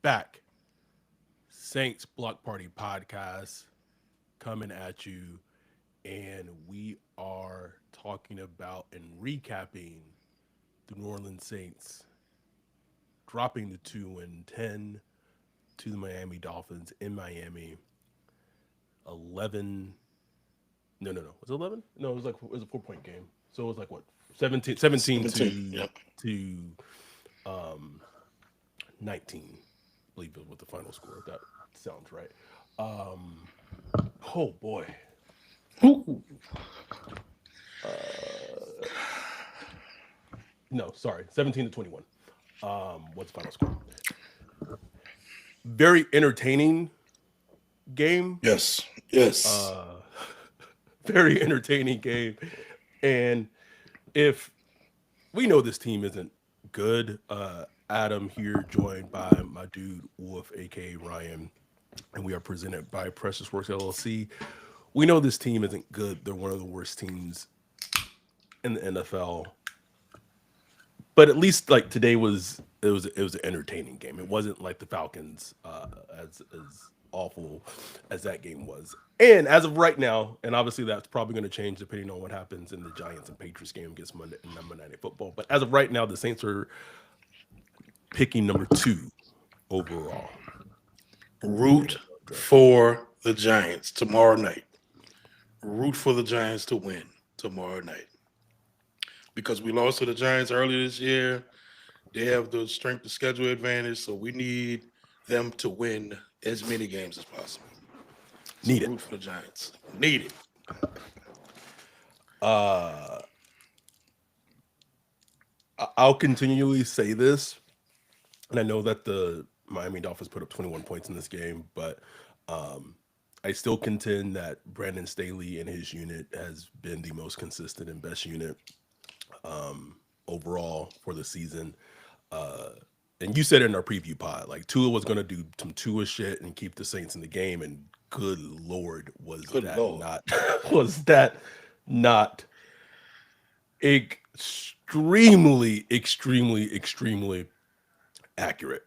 back. Saints Block Party podcast coming at you, and we are talking about and recapping the New Orleans Saints dropping the 2-10 to the Miami Dolphins in Miami. 11. No. Was it 11? No, it was a 4 point game. So it was like what? 17 17. Yep. to um 19. I believe it was the final score. If that sounds right. Um oh boy. Ooh. Uh no, sorry. 17 to 21. What's the final score? Very entertaining game. Yes. Yes. Uh very entertaining game. And if we know this team isn't good, Adam here joined by my dude Wolf, aka Ryan, and we are presented by Precious Works LLC. We know this team isn't good. They're one of the worst teams in the NFL. But at least like today was an entertaining game. It wasn't like the Falcons as awful as that game was. And as of right now, and obviously that's probably going to change depending on what happens in the Giants and Patriots game against Monday Night Football. But as of right now, the Saints are picking number two overall. Root for the Giants tomorrow night. Root for the Giants to win tomorrow night. Because we lost to the Giants earlier this year. They have the strength of schedule advantage, so we need them to win as many games as possible. So Need it. root for the Giants. Need it. Uh, I'll continually say this, and I know that the Miami Dolphins put up 21 points in this game, but um, I still contend that Brandon Staley and his unit has been the most consistent and best unit overall for the season. Uh, and you said it in our preview pod, like Tua was going to do some Tua shit and keep the Saints in the game. And good lord, Good Lord. was that not extremely accurate,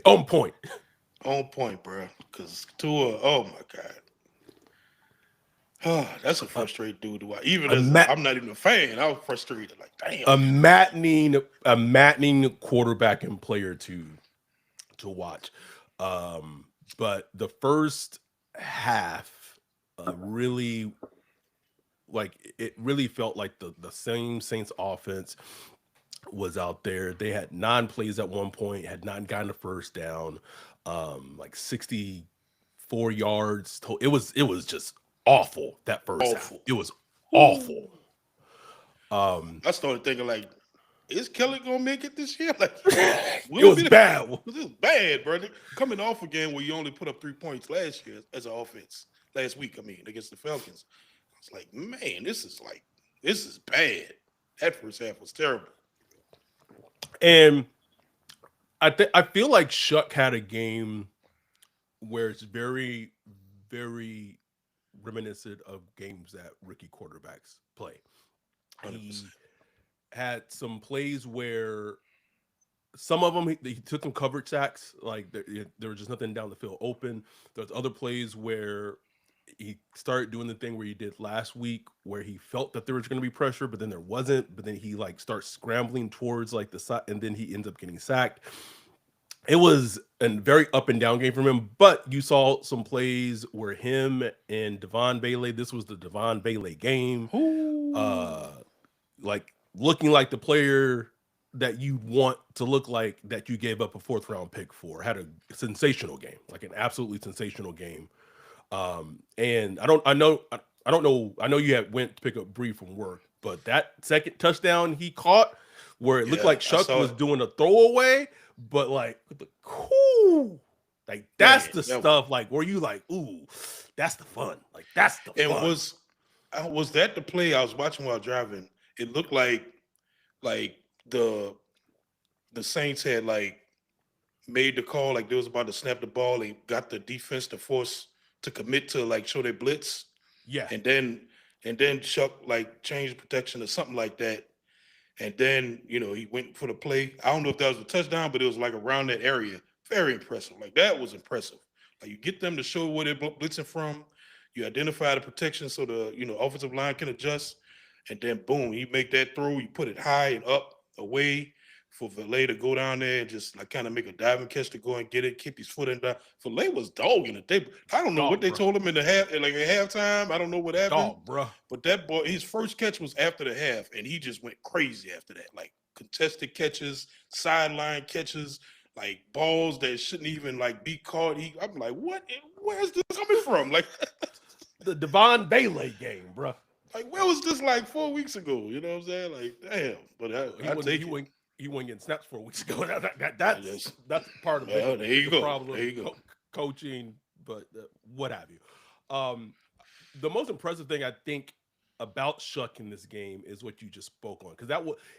on point. On point, bro. Because Tua, oh my God. Oh, that's a A, frustrating dude to watch. Even a, as ma- I'm not even a fan, I was frustrated. Like, damn. a maddening quarterback and player to watch. But the first half really like it really felt like the same Saints offense was out there. They had 9 plays at one point, had not gotten a first down, like 64 yards. It was just awful that first half. Awful. It was awful. Ooh. Um, I started thinking, like, is Kellen gonna make it this year? Like, it will it was be the bad. this is bad, bro. Coming off again where you only put up 3 points last year as an offense. Last week, I mean, against the Falcons. It's like, man, this is bad. That first half was terrible. And I feel like Shuck had a game where it's very reminiscent of games that rookie quarterbacks play. 100%. He had some plays where some of them he took some coverage sacks, like there was just nothing down the field open. There's other plays where he started doing the thing where he did last week, where he felt that there was going to be pressure, but then there wasn't. But then he like starts scrambling towards like the side, and then he ends up getting sacked. It was a very up and down game from him, but you saw some plays where him and Devon Bailey. This was the Devon Bailey game. Ooh. Uh, like looking like the player that you want to look like that you gave up a fourth round pick for. Had a sensational game, like an absolutely sensational game. And I don't know. I know you had went to pick up Bree from work, but that second touchdown he caught, where it looked Yeah, like I Shuck saw was it. doing a throwaway, but like the cool, like that's Man, the that stuff like where you like, ooh, that's the fun. Like that's the and fun. was that the play I was watching while driving? It looked like the Saints had like made the call, like they was about to snap the ball and got the defense to force to commit to like show their blitz, Yeah, and then Chuck like changed protection or something like that. And then he went for the play. I don't know if that was a touchdown, but it was like around that area. very impressive. Like that was impressive. Like you get them to show where they're blitzing from. You identify the protection so the offensive line can adjust, and then boom, you make that throw. You put it high and up away for Valet to go down there and just like kind of make a diving catch to go and get it, keep his foot in down. Valet was dogging it. I don't know what Dog, they bro. told him in the half, like at halftime. I don't know what happened. Dog, bro. But that boy, his first catch was after the half, and he just went crazy after that. Like contested catches, sideline catches, like balls that shouldn't even like be caught. I'm like, what? Where's this coming from? Like The Devon Bailey game, bro. like where was this like 4 weeks ago? You know what I'm saying? Like, damn. But I take it. He wasn't getting snaps 4 weeks ago. Yes. That's part of Well, there you the go. problem There you go. coaching, but what have you. The most impressive thing I think about Shough in this game is what you just spoke on, because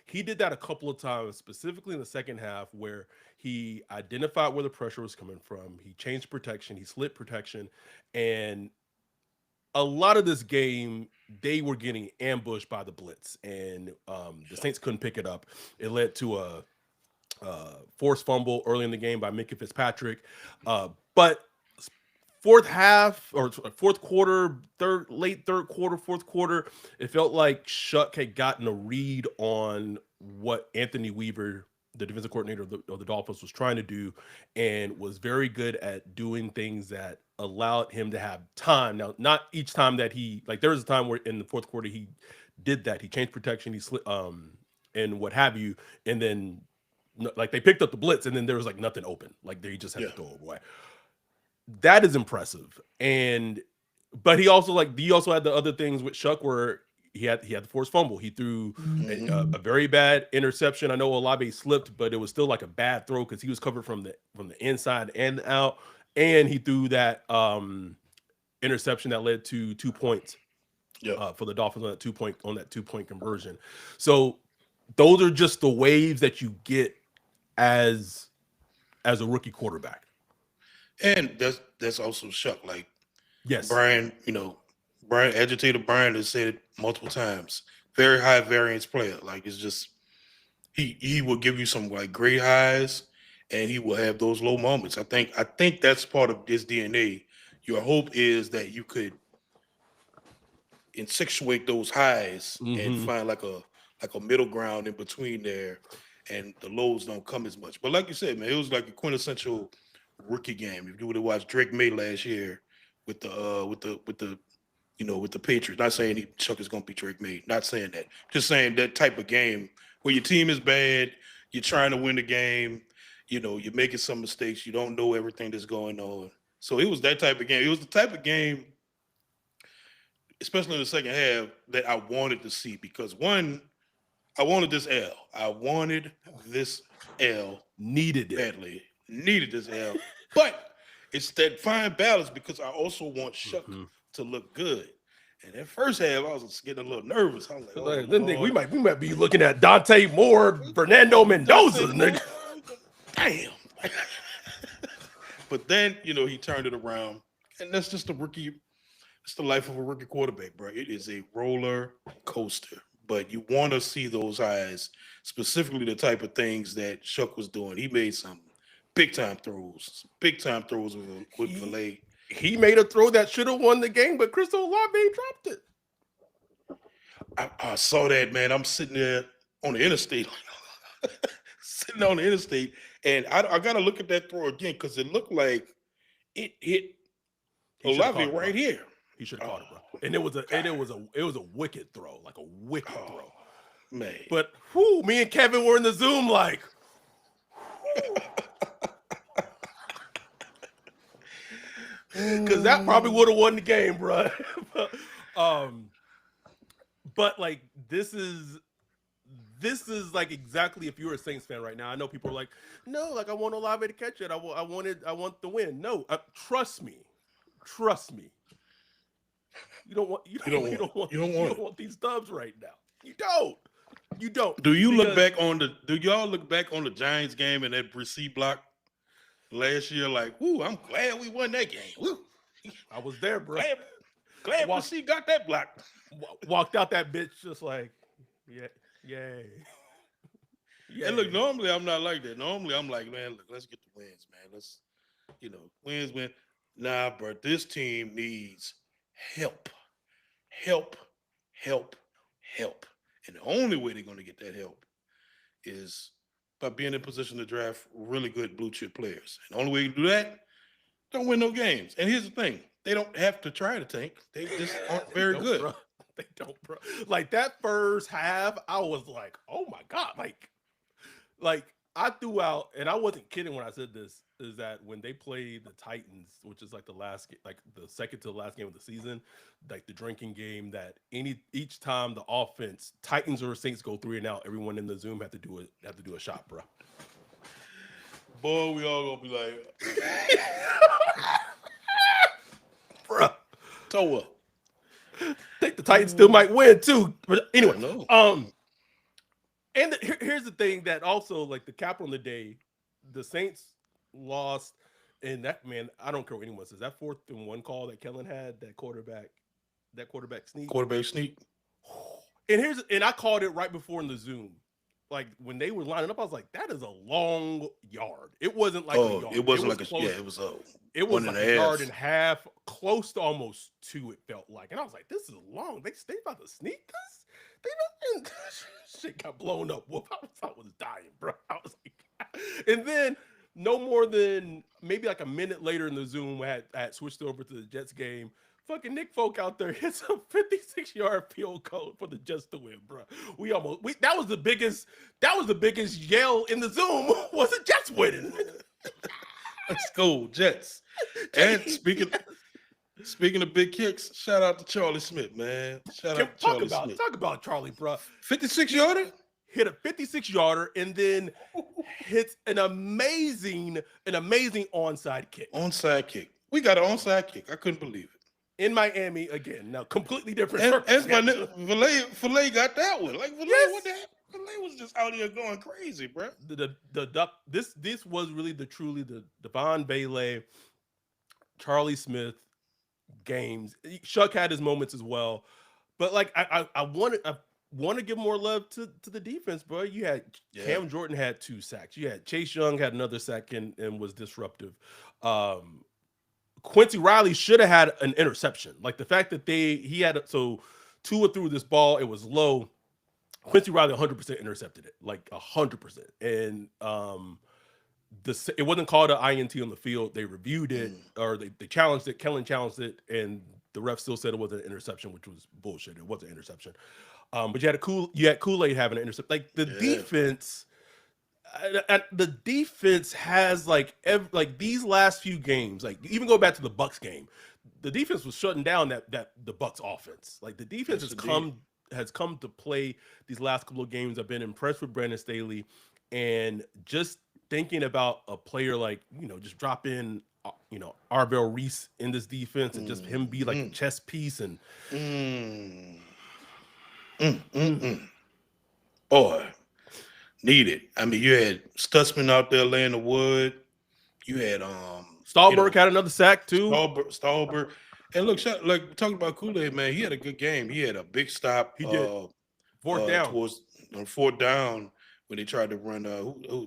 he did that a couple of times, specifically in the second half, where he identified where the pressure was coming from. He changed protection, he slid protection, and a lot of this game they were getting ambushed by the blitz, and the Saints couldn't pick it up. It led to a forced fumble early in the game by Minkah Fitzpatrick, but fourth quarter, late third quarter, fourth quarter, it felt like Shough had gotten a read on what Anthony Weaver, the defensive coordinator of the Dolphins, was trying to do, and was very good at doing things that allowed him to have time. Now, not each time that there was a time where in the fourth quarter he did that. He changed protection, and what have you, and then like they picked up the blitz, and then there was like nothing open. Like he just had to throw it away. That is impressive. But he also had the other things with Shough where he had the forced fumble. He threw a very bad interception. I know Olave slipped, but it was still like a bad throw because he was covered from the inside and out. And he threw that interception that led to 2 points for the Dolphins on that 2 point conversion. So those are just the waves that you get as a rookie quarterback. And that's also Shough. Like Yes, Brian, Agitator Brian has said it multiple times. Very high variance player. Like it's just he will give you some like great highs, and he will have those low moments. I think that's part of his DNA. Your hope is that you could accentuate those highs and find like a middle ground in between there, and the lows don't come as much. But like you said, man, it was like a quintessential rookie game. If you would have watched Drake May last year with the Patriots, not saying Shough is going to be Drake May, not saying that, just saying that type of game where your team is bad, you're trying to win the game, you're making some mistakes, you don't know everything that's going on. So it was that type of game. It was the type of game, especially in the second half, that I wanted to see because one, I wanted this L. I wanted this L. Needed it badly. Needed this L. But it's that fine balance because I also want Shough to look good. And that first half, I was just getting a little nervous. I was like, oh, then we might be looking at Dante Moore, Fernando Mendoza, nigga. Damn. But then, he turned it around. And that's just a rookie. It's the life of a rookie quarterback, bro. It is a roller coaster. But you want to see those highs, specifically the type of things that Shough was doing. He made some big-time throws with Valet. He made a throw that should have won the game, but Chris Olave dropped it. I saw that, man. I'm sitting there on the interstate, and I got to look at that throw again because it looked like it hit Olave right here. He should have caught it, bro. And it was a wicked throw, like a wicked throw, man. But me and Kevin were in the Zoom like. Because that probably would have won the game, bro. But like this is like exactly if you're a Saints fan right now. I know people are like, no, like I want Olave to catch it. I want the win. No, trust me. You don't want these dubs right now. You don't. Do y'all look back on the Giants game and that receipt block last year? Like, woo, I'm glad we won that game. Woo. I was there, bro. Glad receipt got that block. Walked out that bitch just like, yay. Yeah. And look, normally I'm not like that. Normally I'm like, man, look, let's get the wins, man. Let's, wins, win. Nah, but this team needs help, help, help, help. And the only way they're going to get that help is by being in position to draft really good blue chip players. And the only way you do that, don't win no games. And here's the thing: they don't have to try to tank. They just aren't They very don't, good. bro. They don't, bro. Like that first half, I was like, oh my God. Like I threw out, and I wasn't kidding when I said this, is that when they play the Titans, which is like the last, like the second to the last game of the season, like the drinking game, that each time the offense, Titans or Saints go 3-and-out, everyone in the Zoom have to do a shot, bro. Boy, we all gonna be like, Bro. so what? Think the Titans still might win too. But I anyway, know. and here's the thing that also, like, the cap on the day, the Saints lost, and that, man, I don't care what anyone says. That 4th-and-1 call that Kellen had, that quarterback sneak. Quarterback sneak. And I called it right before in the Zoom. Like when they were lining up, I was like, that is a long yard. It wasn't like a Oh, yard. it It wasn't was like a close. it was a It one was and like a a yard half. and a half, close to almost 2, it felt like. And I was like, this is long. They about to sneak this? They not shit got blown up. Whoop. I was dying, bro. I was like, and then no more than maybe like a minute later in the Zoom, I had switched over to the Jets game. Fucking Nick Folk out there hits a 56-yard field goal for the Jets to win, bro. That was the biggest yell in the Zoom was the Jets winning. Let's go, Jets. And speaking of big kicks, shout out to Charlie Smith, man. Shout out to Charlie Smith. Talk about Charlie, bro. 56-yarder? Hit a 56-yarder and then hits an amazing onside kick. Onside kick. We got an onside kick. I couldn't believe it. In Miami again. Now, completely different And my circumstances. Filet got that one. Like Filet, Yes. what the heck? Filet was just out here going crazy, bro. This was really the Devon Bailey, Charlie Smith games. Shough had his moments as well, but like I want to give more love to the defense, bro. You had Cam Jordan had 2 sacks. You had Chase Young had another sack and was disruptive. Quincy Riley should have had an interception. Like the fact that he had so Tua threw this ball, it was low. Quincy Riley 100% intercepted it, like 100%. And it wasn't called an INT on the field. They reviewed it, or they challenged it. Kellen challenged it, and the ref still said it wasn't an interception, which was bullshit. It wasn't an interception. But you had Kool-Aid having an interception. Like the defense. The defense has like these last few games, like even go back to the Bucks game, the defense was shutting down that the Bucks offense. Like the defense has come to play these last couple of games. I've been impressed with Brandon Staley, and just thinking about a player like, just drop in, Arvell Reese in this defense and just him be like a chess piece and boy. Needed. I mean, you had Stutzman out there laying the wood. You had Stallberg had another sack too. Stallberg. And look, talking about Kool-Aid, man, he had a good game. He had a big stop. He did. Fourth down. Towards fourth down when they tried to run.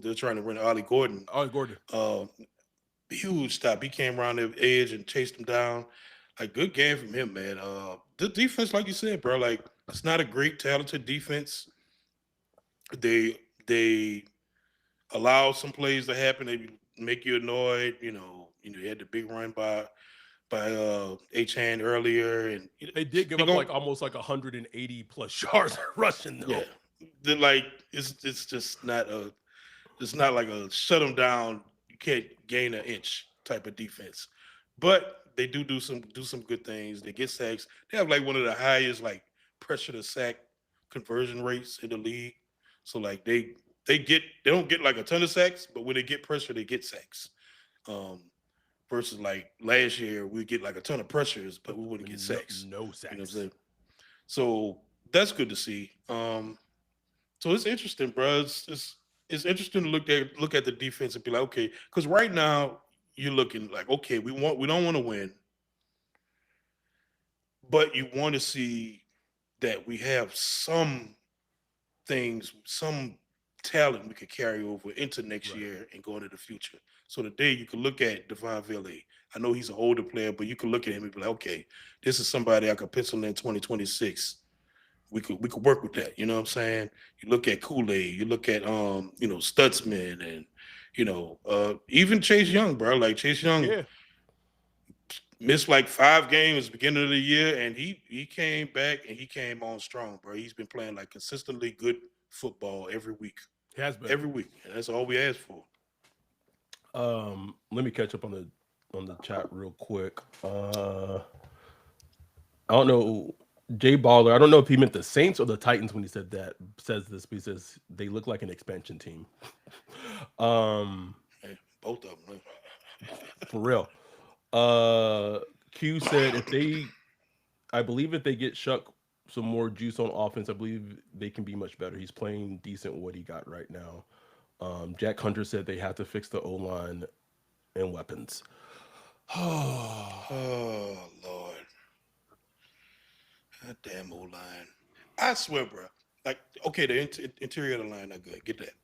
They're trying to run Ollie Gordon. Ollie Gordon. Huge stop. He came around the edge and chased him down. Like, good game from him, man. The defense, like you said, bro, like, it's not a great, talented defense. They allow some plays to happen. They make you annoyed. You had the big run by H-Hand earlier, and they did give up like almost like 180 plus yards rushing though. Yeah, they're like it's just not like a shut them down. You can't gain an inch type of defense, but they do some good things. They get sacks. They have like one of the highest like pressure to sack conversion rates in the league. So like they don't get like a ton of sacks, but when they get pressure, they get sacks. Versus like last year, we get like a ton of pressures, but we wouldn't get sacks. No sacks. You know what I'm saying? So that's good to see. So it's interesting, bro. It's interesting to look at the defense and be like, okay, because right now you're looking like, okay, we don't want to win, but you want to see that we have some things, some talent we could carry over into next Right. year and go into the future. So today you can look at Devon Villay. I know he's an older player, but you can look at him and be like, okay, this is somebody I could pencil in 2026. We could work with that. You know what I'm saying? You look at Kool-Aid, you look at Stutzman and even Chase Young, bro. Like Chase Young Yeah. missed like 5 games beginning of the year, and he came back and he came on strong, bro. He's been playing like consistently good football every week, He has been. every week, and that's all we ask for. Let me catch up on the chat real quick. I don't know Jay Baller. I don't know if he meant the Saints or the Titans when he said that. Says this, but he says they look like an expansion team. Um, Hey, both of them. for real. Uh, Q said if they, I believe if they get Shuck some more juice on offense, I believe they can be much better. He's playing decent with what he got right now. Jack Hunter said they have to fix the O line and weapons. Oh Lord, that damn old line. I swear, bro. Like, okay, the interior of the line not good. Get that,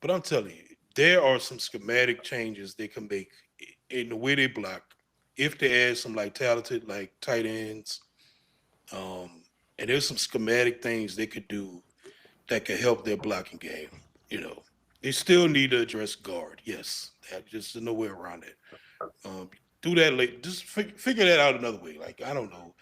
but I'm telling you, there are some schematic changes they can make in the way they block if they add some like talented like tight ends. And there's some schematic things they could do that could help their blocking game. You know, they still need to address guard. Yes, that just there's no way around it. Do that late. Just figure that out another way. Like I don't know,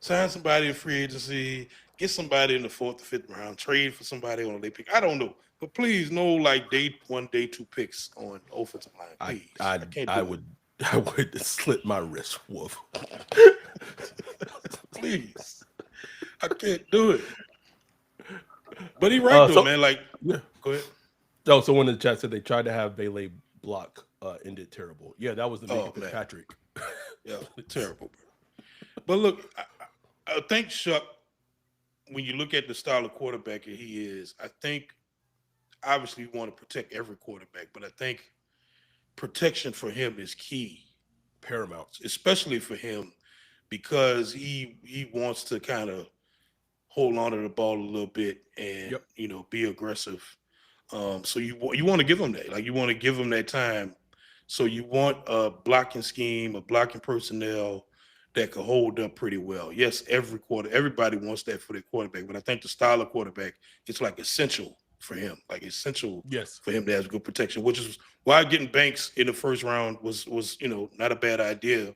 sign somebody in free agency, get somebody in the fourth or fifth round, trade for somebody on a late pick. I don't know, but please no like day one, day two picks on offensive line. I Please, I I can't I do it. would I would slit my wrist, Wolf. Please, I can't do it. But he right though, So man. Like, yeah. go ahead. Oh, someone in the chat said they tried to have Bailey block ended terrible. Yeah, that was the Minka Oh man, Fitzpatrick. yeah, terrible. Bro. But look, I think Shuck, when you look at the style of quarterback that he is, I think obviously you want to protect every quarterback, but I think protection for him is key, Paramount. especially for him because he wants to kind of hold on to the ball a little bit and Yep. be aggressive. So you want to give him that, like you want to give him that time. So you want a blocking scheme, a blocking personnel that could hold up pretty well. Yes, everybody wants that for their quarterback, but I think the style of quarterback it's like essential for him, like essential Yes. for him to have good protection, which is why getting Banks in the first round was not a bad idea.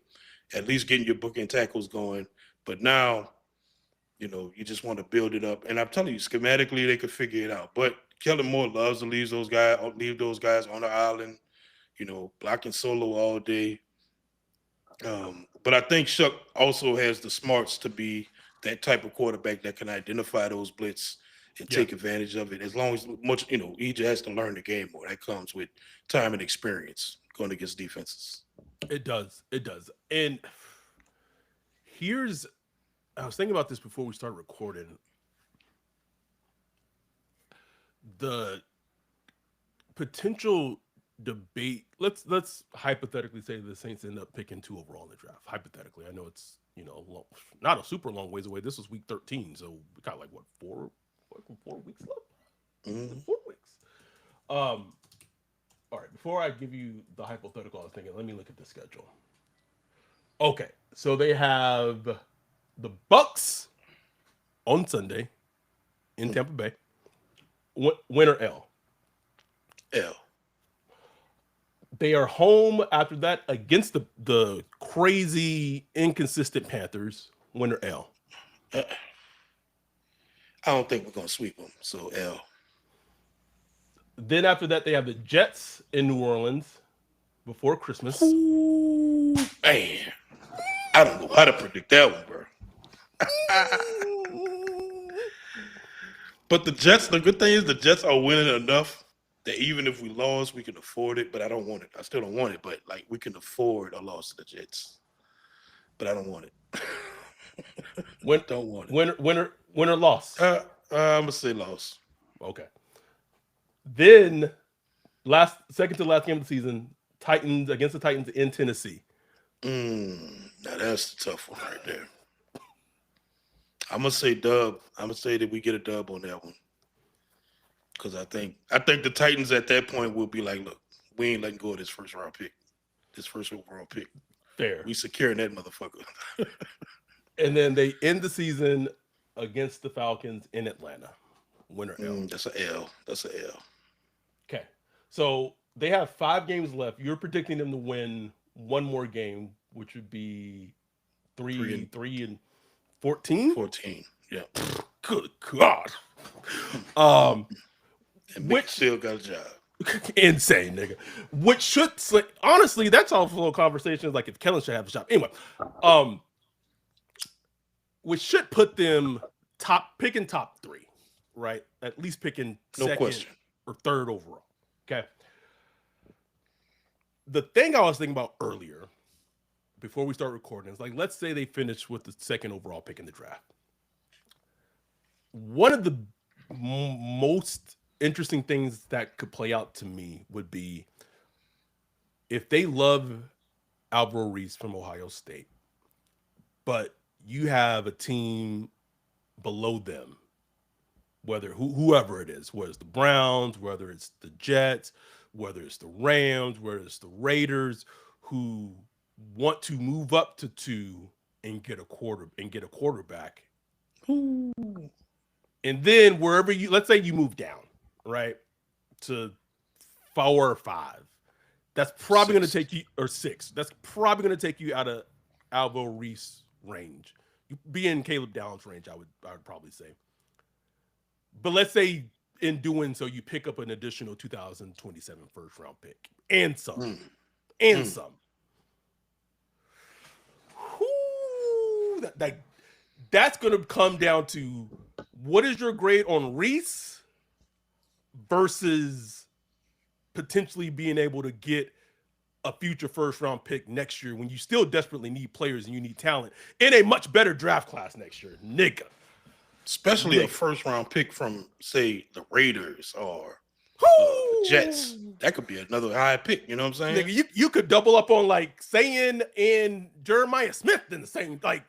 At least getting your book and tackles going, but now you just want to build it up. And I'm telling you, schematically, they could figure it out. But Kellen Moore loves to leave those guys on the island, blocking solo all day. But I think Shuck also has the smarts to be that type of quarterback that can identify those blitz and Yeah, take advantage of it. As long as he just has to learn the game more. That comes with time and experience going against defenses. it does. It does. And here's I was thinking about this before we started recording. The potential debate. Let's hypothetically say the Saints end up picking 2 overall in the draft. Hypothetically, I know it's not a super long ways away. This was week 13, so we got like what 4 weeks left. Mhm. 4 weeks. Um. All right. Before I give you the hypothetical, I was thinking. Let me look at the schedule. Okay, so they have the Bucks on Sunday in Tampa Bay. Winner L. L. They are home after that against the crazy inconsistent Panthers. Winner L. Uh, I don't think we're gonna sweep them. So L. Then after that they have the Jets in New Orleans before Christmas. Ooh, man, I don't know how to predict that one, bro. But the Jets, the good thing is the Jets are winning enough that even if we lost, we can afford it. But I don't want it. I still don't want it. But like we can afford a loss to the Jets. But I don't want it. Win, Don't want it. winner loss. I'm gonna say loss. Okay. Then second to last game of the season, Titans against the Titans in Tennessee. Now that's the tough one right there. I'm gonna say dub. I'm gonna say that we get a dub on that one. Because I think the Titans at that point will be like, look, we ain't letting go of this first round pick, this first overall pick. Fair. We securing that motherfucker. And then they end the season against the Falcons in Atlanta. Winner L. That's a L. That's a L. Okay. So they have 5 games left. You're predicting them to win one more game, which would be 3 and 14. 14. Yeah. Good God. And Which still got a job. insane, nigga. Which should honestly, that's also conversations like if Kellen should have a shot. Anyway, which should put them top 3, right? At least picking second or third overall. Okay. The thing I was thinking about earlier, before we start recording, is like, let's say they finish with the second overall pick in the draft. One of the most interesting things that could play out to me would be if they love Alvaro Reese from Ohio State, but you have a team below them, whether whoever it is, whether it's the Browns, whether it's the Jets, whether it's the Rams, whether it's the Raiders, who want to move up to 2 and get a quarterback. Ooh. And then wherever let's say you move down, right, to 4 or 5, that's probably going to take you, or 6. That's probably going to take you out of Alvaro Reese range. You be in Caleb Downs range, I would probably say. But let's say in doing so, you pick up an additional 2027 first round pick and some, some. Whoo, that's going to come down to what is your grade on Reese versus potentially being able to get a future first round pick next year when you still desperately need players and you need talent in a much better draft class next year, nigga. Especially a first round pick from, say, the Raiders or the Jets. That could be another high pick. You know what I'm saying? Nigga, you could double up on like saying and Jeremiah Smith in the same, like.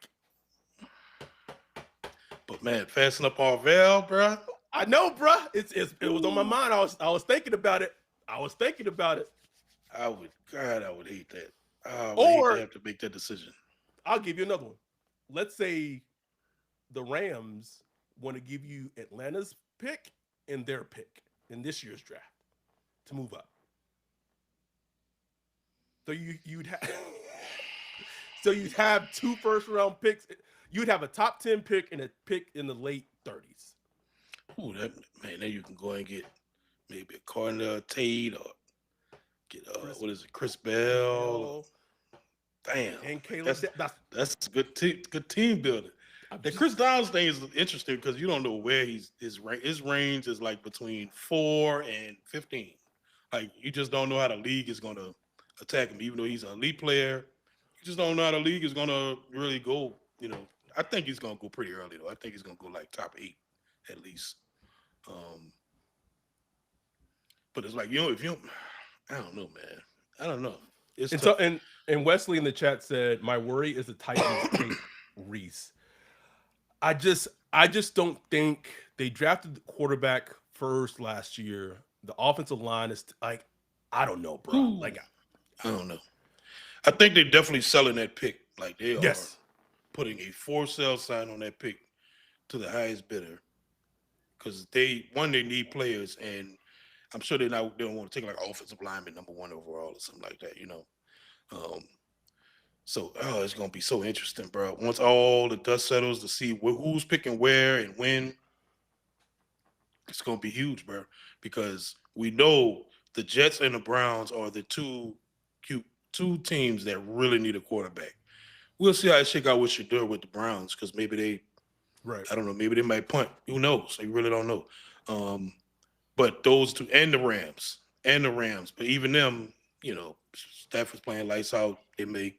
But man, passing up Arvell, bro. I know, bro. It was on my mind. I was thinking about it. I would hate that. I would hate to have to make that decision. I'll give you another one. Let's say the Rams want to give you Atlanta's pick and their pick in this year's draft to move up. So you'd have 2 first round picks. You'd have a top 10 pick and a pick in the late 30s. Ooh, then you can go and get maybe a Cardinal Tate or get Chris Bell. Damn, and Caleb. That's good team building. The Chris Downs thing is interesting because you don't know where his range is like between 4 and 15. Like you just don't know how the league is going to attack him, even though he's an elite player. You just don't know how the league is going to really go. You know, I think he's going to go pretty early though. I think he's going to go like top 8 at least. But it's like I don't know, man. I don't know. It's and tough. so and Wesley in the chat said, "My worry is the Titans take Reese." I just don't think they drafted the quarterback first last year. The offensive line is like, I don't know, bro. Like, I don't know. I think they're definitely selling that pick. Like they are putting a for sale sign on that pick to the highest bidder because they need players, and I'm sure they don't want to take like offensive lineman number 1 overall or something like that, you know. So it's gonna be so interesting, bro. Once all the dust settles to see who's picking where and when, it's gonna be huge, bro. Because we know the Jets and the Browns are the two teams that really need a quarterback. We'll see how it shake out with Shough with the Browns because maybe I don't know, maybe they might punt. Who knows? You really don't know. But those two and the Rams. But even them, you know, Stafford's playing lights out. They may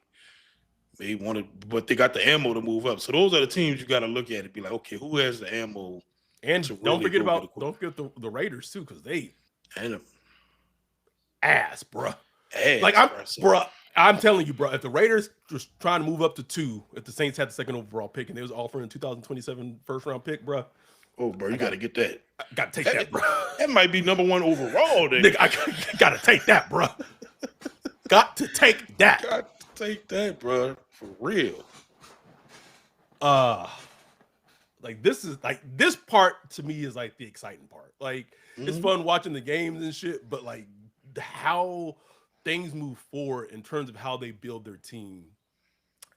want to, but they got the ammo to move up. So those are the teams you got to look at and be like, okay, who has the ammo? And don't forget the Raiders too, because they ass, bro. Like I'm telling you, bro. If the Raiders just trying to move up to 2, if the Saints had the second overall pick and they was offering a 2027 first round pick, bro, Oh, bro, you got to get that. I got to take that, bro. That might be number one overall. Nigga, I got to take that, bro. Got to take that. Got to take that, bro. For real. Like this part to me is like the exciting part. Like it's fun watching the games and shit, but like how things move forward in terms of how they build their team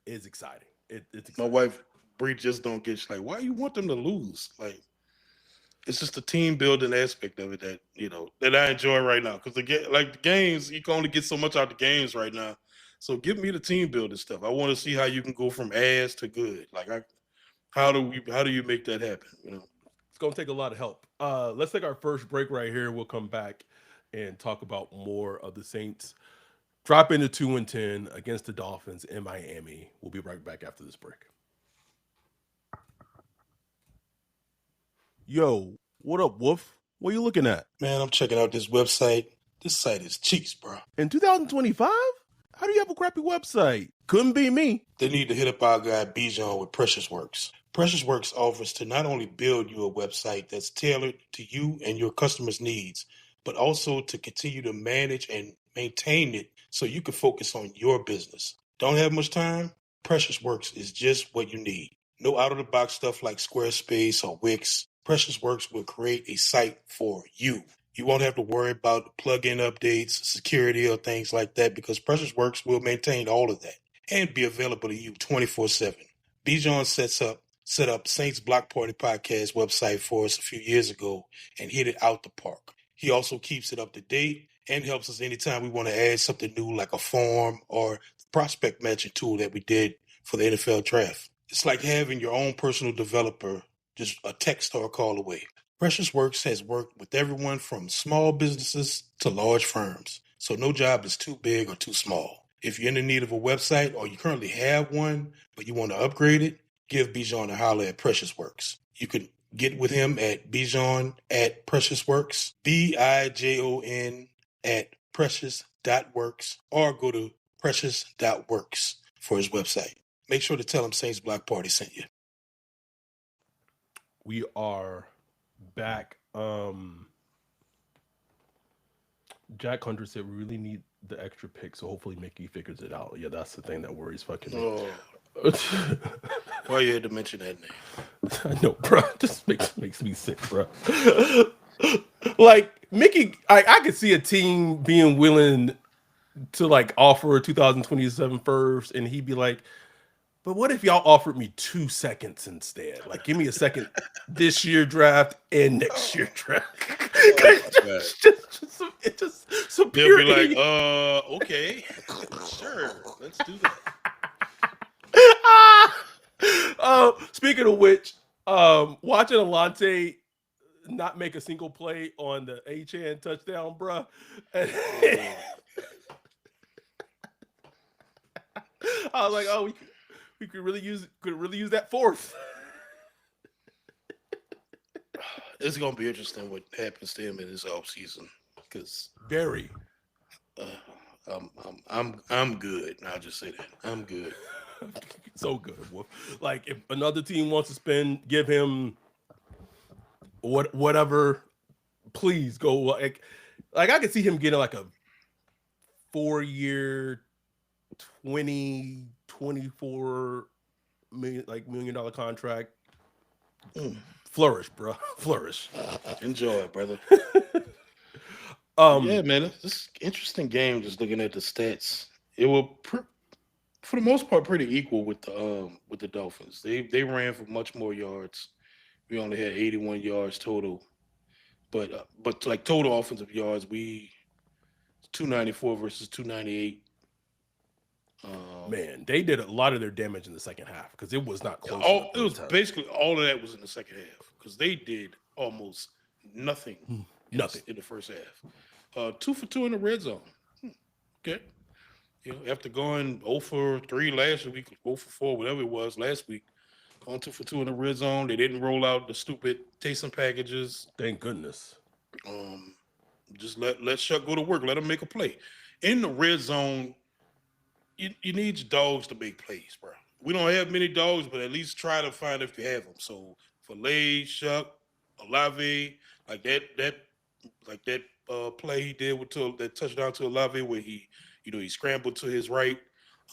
is exciting. It's exciting. My wife Bree just don't get. She's like, why you want them to lose? Like, it's just the team building aspect of it that that I enjoy right now. Because the games, you can only get so much out of the games right now. So give me the team building stuff. I want to see how you can go from ass to good. Like, how do you make that happen? It's gonna take a lot of help. Let's take our first break right here. We'll come back and talk about more of the Saints drop into 2-10 against the Dolphins in Miami. We'll be right back after this break. Yo, what up, Wolf? What are you looking at? Man, I'm checking out this website. This site is cheeks, bro. In 2025? How do you have a crappy website? Couldn't be me. They need to hit up our guy Bijan with Precious Works. Precious Works offers to not only build you a website that's tailored to you and your customers' needs, but also to continue to manage and maintain it so you can focus on your business. Don't have much time? Precious Works is just what you need. No out-of-the-box stuff like Squarespace or Wix. Precious Works will create a site for you. You won't have to worry about plugin updates, security, or things like that because Precious Works will maintain all of that and be available to you 24/7. Bijan set up Saints Block Party podcast website for us a few years ago and hit it out the park. He also keeps it up to date and helps us anytime we want to add something new like a form or prospect matching tool that we did for the NFL draft. It's like having your own personal developer just a text or a call away. Precious Works has worked with everyone from small businesses to large firms, so no job is too big or too small. If you're in the need of a website or you currently have one, but you want to upgrade it, give Bijan a holler at Precious Works. You can get with him at Bijan at Precious Works, BIJON at precious.works, or go to precious.works for his website. Make sure to tell him Saints Block Party sent you. We are back. Jack Hunter said we really need the extra pick, so hopefully Mickey figures it out. Yeah, that's the thing that worries fucking me. Why you had to mention that name? I know, bro. It just makes me sick, bro. Like Mickey, I could see a team being willing to like offer a 2027 first, and he'd be like, but what if y'all offered me 2 seconds instead? Like, give me a second this year draft and next year draft. It's just some They'll be like, okay, sure, let's do that. Speaking of which, watching Alante not make a single play on the Achane touchdown, bruh. I was like, oh, we could really use that fourth. It's gonna be interesting what happens to him in this offseason because very. I'm good. I'll just say that I'm good. So good, Wolf. Like if another team wants to spend, give him whatever. Please go. Like I could see him getting like a 4-year, $24 million contract. Flourish, bro. Flourish. Enjoy it, brother. Yeah, man. This is an interesting game. Just looking at the stats, it was for the most part pretty equal with the Dolphins. They ran for much more yards. We only had 81 yards total, but like total offensive yards, we 294 versus 298. Man, they did a lot of their damage in the second half because it was not close. It was basically all of that was in the second half because they did almost nothing. Nothing in the first half. 2 for 2 in the red zone. Okay. After going 0 for 3 last week, 0 for 4, whatever it was last week, going 2 for 2 in the red zone. They didn't roll out the stupid Taysom packages. Thank goodness. Just let Shough go to work. Let him make a play. In the red zone, you need your dogs to make plays, bro. We don't have many dogs, but at least try to find if you have them. So Filet, Shough, Olave, like that play he did with that touchdown to Olave where he scrambled to his right,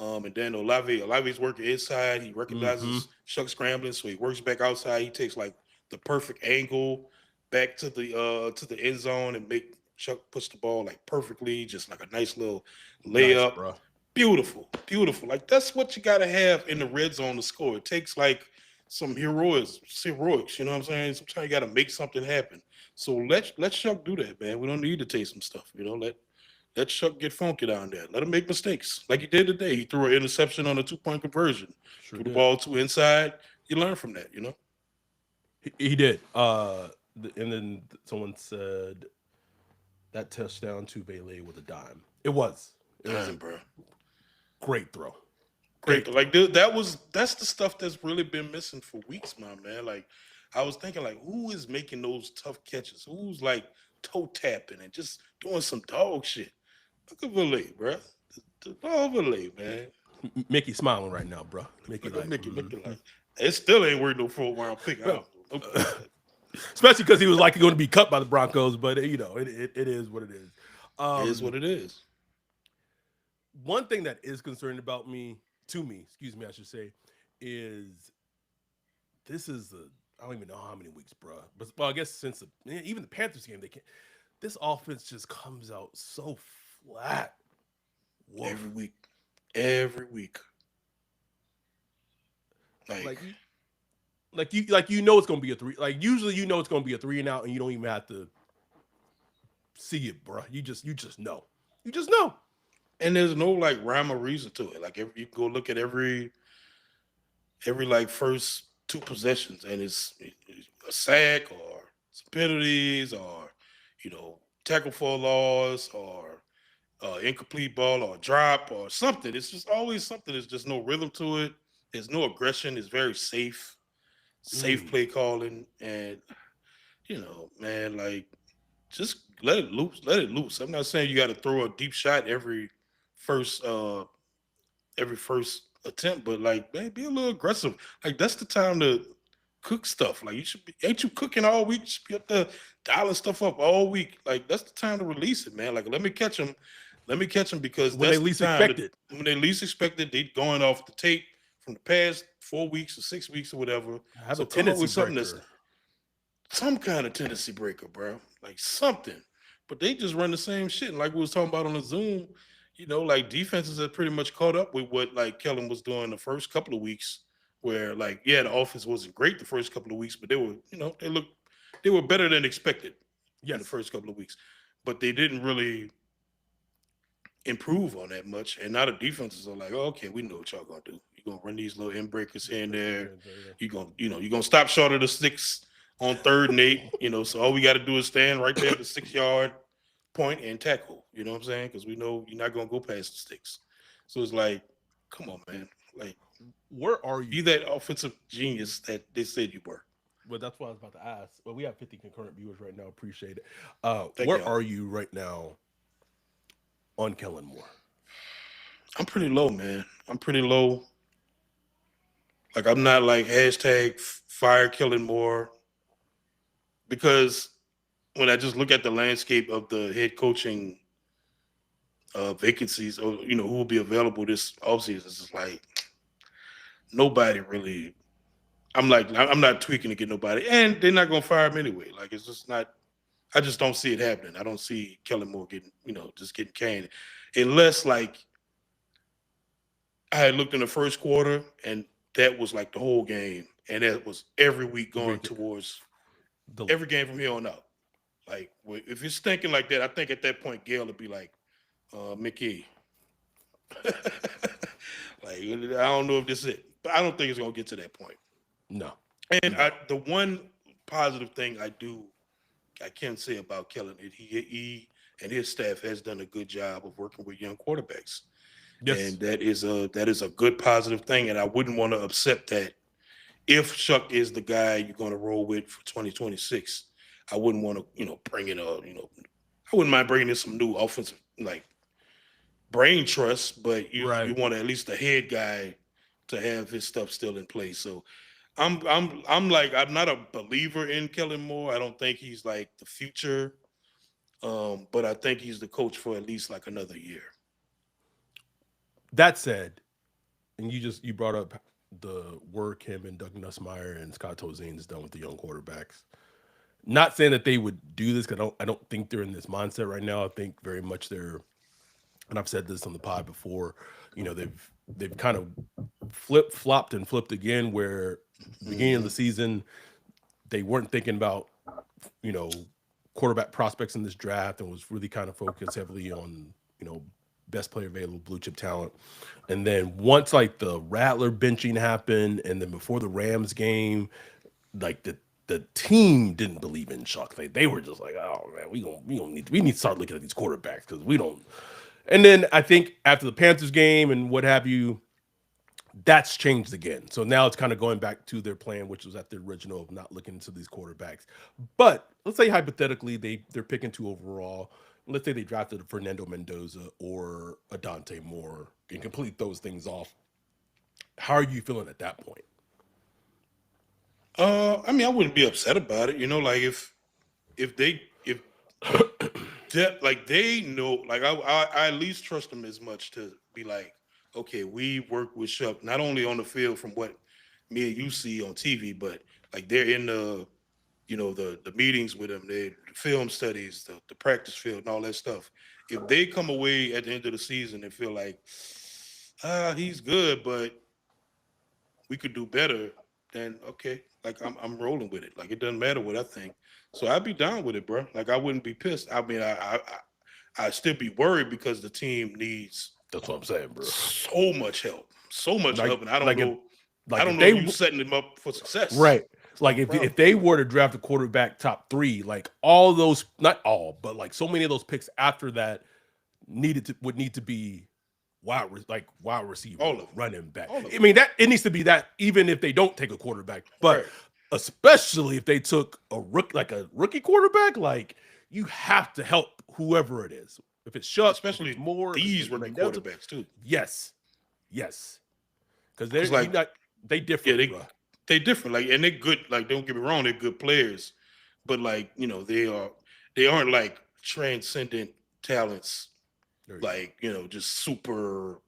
and then Olave's working inside. He Mm-hmm. recognizes Chuck scrambling, so he works back outside. He takes like the perfect angle back to the end zone and make Chuck push the ball like perfectly, just like a nice little Nice, layup. bro. Beautiful, beautiful. Like that's what you got to have in the red zone to score. It takes like some heroics. You know what I'm saying? Sometimes you got to make something happen. So let Chuck do that, man. We don't need to take some stuff. Let Chuck get funky down there. Let him make mistakes, like he did today. He threw an interception on a 2 point conversion. Sure Threw the did. ball to inside. You learn from that. He did. And then someone said that touchdown to Bailey with a dime. It was. It was a Damn, bro. great throw. Great. Great throw. Like that's the stuff that's really been missing for weeks, my man. Like I was thinking, like, who is making those tough catches? Who's like toe tapping and just doing some dog shit? Look at Valet, bro. The dog Valet, man. Mickey smiling right now, bro. Mickey Look at like, Mickey like. It still ain't worth no 4th round pick. I well, don't know. Don't give that. especially because he was likely going to be cut by the Broncos. But it is what it is. It is Um, what it is. One thing that is concerning about me, excuse me, I should say, is this is the I don't even know how many weeks, bro. But well, I guess since even the Panthers game, they can't. This offense just comes out so flat. Every Woof. week. Every week. Like, Like you know it's gonna be a three. Like usually you know it's gonna be a three and out, and you don't even have to see it, bro. You just know. You just know. and there's no like rhyme or reason to it. Like you go look at every like first 2 possessions, and it's a sack or some penalties or tackle for a loss or incomplete ball or drop or something. It's just always something. There's just no rhythm to it. There's no aggression. It's very safe Mm. play calling, and man, like just let it loose. Let it loose. I'm not saying you got to throw a deep shot first uh every first attempt, but like, man, be a little aggressive. Like that's the time to cook stuff. Like you should be, ain't you cooking all week? You should be up there dialing stuff up all week. Like that's the time to release it, man. Like let me catch them. Let me catch them because When they that's the least time that expect it. when they least expect it, they going off the tape from the past 4 weeks or 6 weeks or whatever. Have a So come up tendency with something that's breaker. some kind of tendency breaker, bro. Like something. But they just run the same shit. And like we was talking about on the Zoom, like defenses have pretty much caught up with what like Kellen was doing the first couple of weeks, where like, yeah, the offense wasn't great the first couple of weeks, but they were better than expected in the Yes. first couple of weeks. But they didn't really improve on that much. And now the defenses are like, oh, okay, we know what y'all gonna do. You're gonna run these little end breakers here and there. You're gonna stop short of the six on 3rd and 8. So all we gotta do is stand right there at the 6 yard point and tackle. You know what I'm saying? Because we know you're not gonna go past the sticks. So it's like, come on, man. Like, Where are be you? that offensive genius that they said you were. Well, that's what I was about to ask. Well, we have 50 concurrent viewers right now. Appreciate it. Thank Where y'all. are you right now on Kellen Moore? I'm pretty low, man. I'm pretty low. Like I'm not like hashtag fire killing more because when I just look at the landscape of the head coaching vacancies, or who will be available this offseason, it's just like nobody really. I'm not tweaking to get nobody, and they're not gonna fire him anyway. Like it's just not. I just don't see it happening. I don't see Kellen Moore getting just getting canned, unless like I had looked in the first quarter and that was like the whole game, and that was every week going towards The every game from here on out. Like if it's thinking like that, I think at that point Gail would be like, Mickey. Like I don't know if this is it, but I don't think it's gonna get to that point. no, And no. the one positive thing I can say about Kellen is he and his staff has done a good job of working with young quarterbacks, Yes. and that is a good positive thing. And I wouldn't want to upset that if Shuck is the guy you're going to roll with for 2026. I wouldn't want to bring in I wouldn't mind bringing in some new offensive like brain trust, but you Right. want at least the head guy to have his stuff still in place. So I'm like I'm not a believer in Kellen Moore. I don't think he's like the future. But I think he's the coach for at least like another year. That said, and you brought up the work him and Doug Nussmeier and Scott Tolzien has done with the young quarterbacks. Not saying that they would do this because I don't think they're in this mindset right now. I think very much they're, and I've said this on the pod before. They've kind of flip flopped and flipped again. Where beginning of Hmm. the season they weren't thinking about you know quarterback prospects in this draft and was really kind of focused heavily on best player available, blue chip talent. And then once like the Rattler benching happened, and then before the Rams game, like the team didn't believe in Shough. They were just like, oh man, we need to start looking at these quarterbacks because we don't. And then I think after the Panthers game and what have you, that's changed again. So now it's kind of going back to their plan, which was at the original of not looking into these quarterbacks. But let's say hypothetically they're picking two overall. Let's say they drafted a Fernando Mendoza or a Dante Moore and complete those things off. How are you feeling at that point? I mean, I wouldn't be upset about it. You know, like if that like they know, like I at least trust them as much to be like, okay, we work with Shuck not only on the field from what me and you see on TV, but like they're in the the meetings with them, the film studies, the practice field, and all that stuff. If they come away at the end of the season and feel like he's good, but we could do better, then okay, like I'm rolling with it. Like it doesn't matter what I think. So I'd be down with it, bro. Like I wouldn't be pissed. I mean, I'd still be worried because the team needs That's what I'm saying, bro. so much Like help, and I don't like if know. I like don't if know if they you setting them up for success. right. It's Like my if problem. they were to draft a quarterback top three, like all those, not all, but like so many of those picks after that would need to be wide receiver, All of them, running back. all of I them. mean that it needs to be that even if they don't take a quarterback, but Right. especially if they took a rookie quarterback, like you have to help whoever it is. If it's Shuck, if it's Especially Moore, if it's these rookie Mendoza, quarterbacks too. yes, yes, because Because they're you like, not they yeah, different, bro. they different. Like, and they're good. Like, don't get me wrong, they're good players, but like, they aren't like transcendent talents. There you go. Like, just super